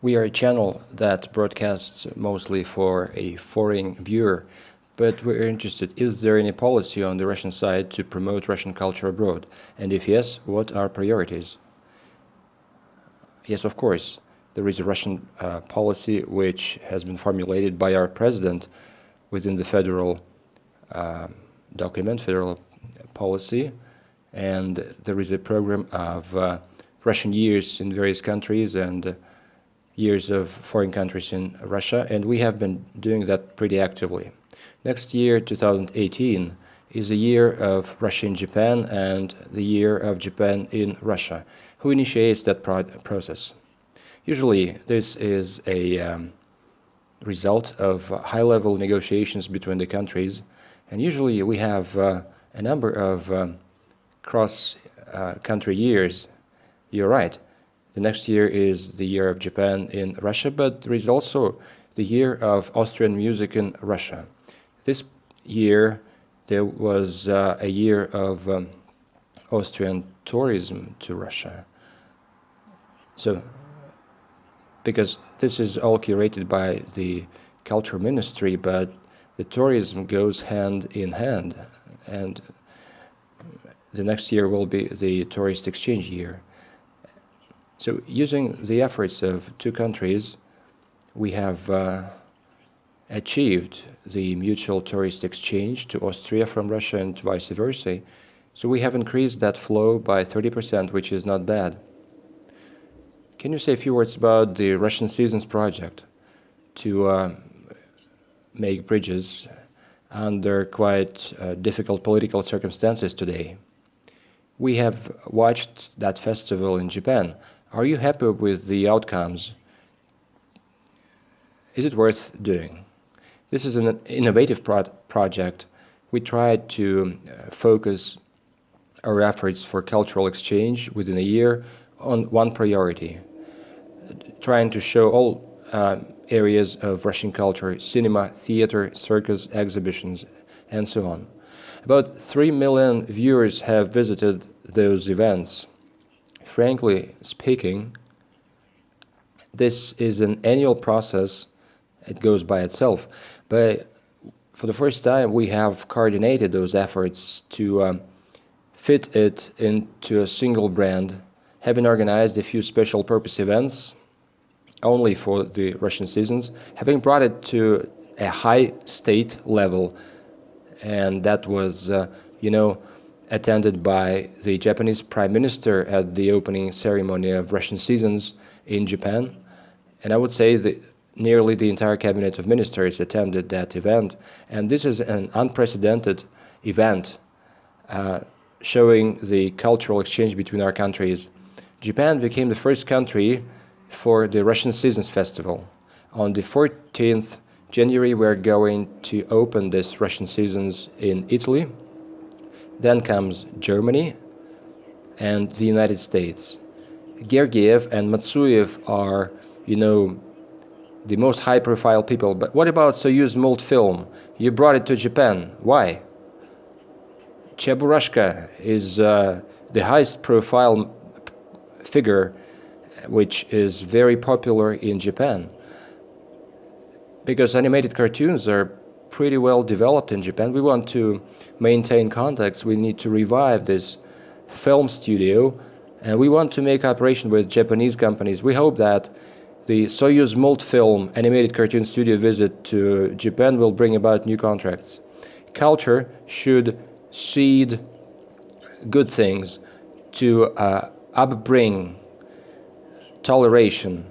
We are a channel that broadcasts mostly for a foreign viewer, but we're interested, is there any policy on the Russian side to promote Russian culture abroad? And if yes, what are priorities? Yes, of course. There is a Russian policy which has been formulated by our president within the federal document, federal policy, and there is a program of Russian years in various countries and years of foreign countries in Russia, and we have been doing that pretty actively. Next year, 2018, is a year of Russia in Japan and the year of Japan in Russia. Who initiates that process? Usually, this is a result of high-level negotiations between the countries, and usually we have a number of cross-country years. You're right. The next year is the year of Japan in Russia, but there is also the year of Austrian music in Russia. This year, there was a year of Austrian tourism to Russia. So, because this is all curated by the Culture Ministry, but the tourism goes hand in hand, and the next year will be the tourist exchange year. So, using the efforts of two countries, we have achieved the mutual tourist exchange to Austria from Russia and vice versa. So we have increased that flow by 30%, which is not bad. Can you say a few words about the Russian Seasons project to make bridges under quite difficult political circumstances today? We have watched that festival in Japan. Are you happy with the outcomes? Is it worth doing? This is an innovative project. We tried to focus our efforts for cultural exchange within a year on one priority, trying to show all areas of Russian culture: cinema, theater, circus, exhibitions, and so on. About 3 million viewers have visited those events. Frankly speaking, this is an annual process. It goes by itself. But for the first time, we have coordinated those efforts to fit it into a single brand, having organized a few special purpose events only for the Russian seasons, having brought it to a high state level, and that was, attended by the Japanese Prime Minister at the opening ceremony of Russian seasons in Japan. And I would say that nearly the entire cabinet of ministers attended that event. And this is an unprecedented event showing the cultural exchange between our countries. Japan became the first country for the Russian Seasons Festival. On the 14th January, we're going to open this Russian Seasons in Italy. Then comes Germany and the United States. Gergiev and Matsuev are, the most high-profile people. But what about Soyuz Multfilm? You brought it to Japan. Why? Cheburashka is the highest-profile figure, which is very popular in Japan. Because animated cartoons are pretty well developed in Japan. We want to maintain contacts. We need to revive this film studio, and we want to make cooperation with Japanese companies. We hope that the Soyuz Multfilm animated cartoon studio visit to Japan will bring about new contracts. Culture should seed good things to upbring toleration,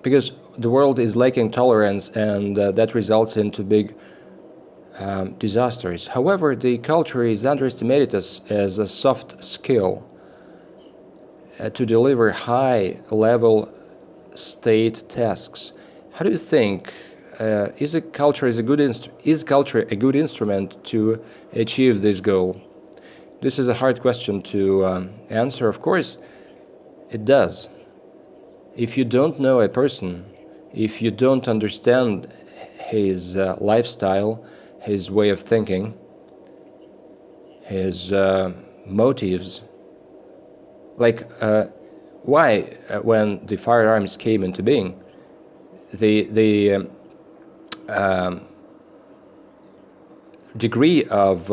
because the world is lacking tolerance, and that results into big disasters. However, the culture is underestimated as a soft skill to deliver high-level state tasks. How do you think is culture a good instrument to achieve this goal? This is a hard question to answer. Of course, it does. If you don't know a person, if you don't understand his lifestyle, his way of thinking, his motives, like why, when the firearms came into being, the degree of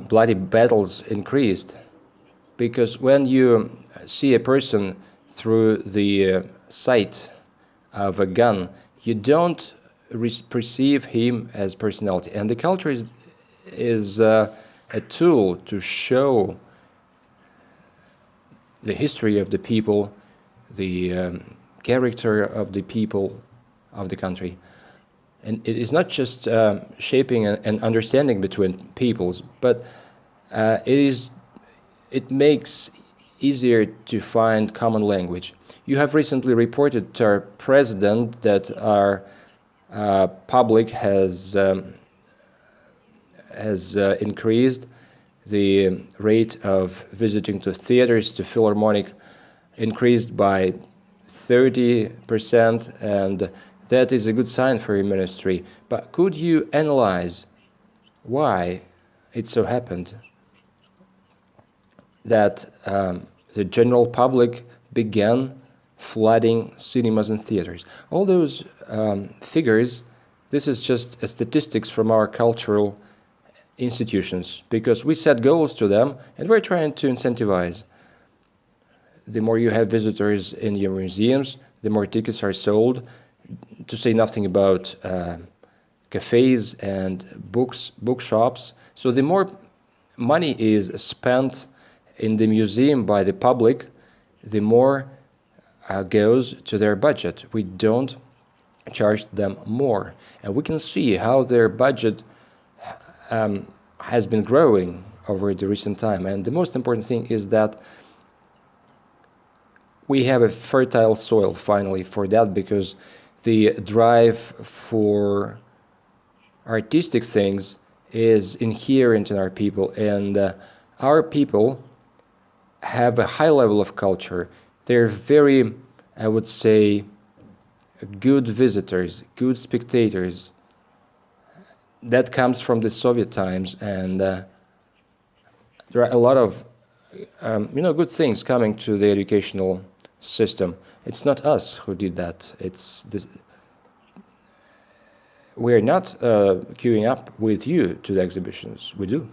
bloody battles increased, because when you see a person through the sight of a gun, you don't perceive him as personality. And the culture is a tool to show the history of the people, the character of the people of the country. And it is not just shaping an understanding between peoples, but it makes easier to find common language. You have recently reported to our president that our public has increased. The rate of visiting to theaters, to Philharmonic, increased by 30%, and that is a good sign for your ministry. But could you analyze why it so happened that the general public began flooding cinemas and theaters? All those figures, this is just a statistics from our cultural institutions, because we set goals to them and we're trying to incentivize. The more you have visitors in your museums, the more tickets are sold, to say nothing about cafes and bookshops. So the more money is spent in the museum by the public, the more goes to their budget. We don't charge them more. And we can see how their budget has been growing over the recent time. And the most important thing is that we have a fertile soil finally for that, because the drive for artistic things is inherent in our people, and our people have a high level of culture. They're very, I would say, good visitors, good spectators. That comes from the Soviet times, and there are a lot of good things coming to the educational system. It's not us who did that. It's this. We're not queuing up with you to the exhibitions. We do.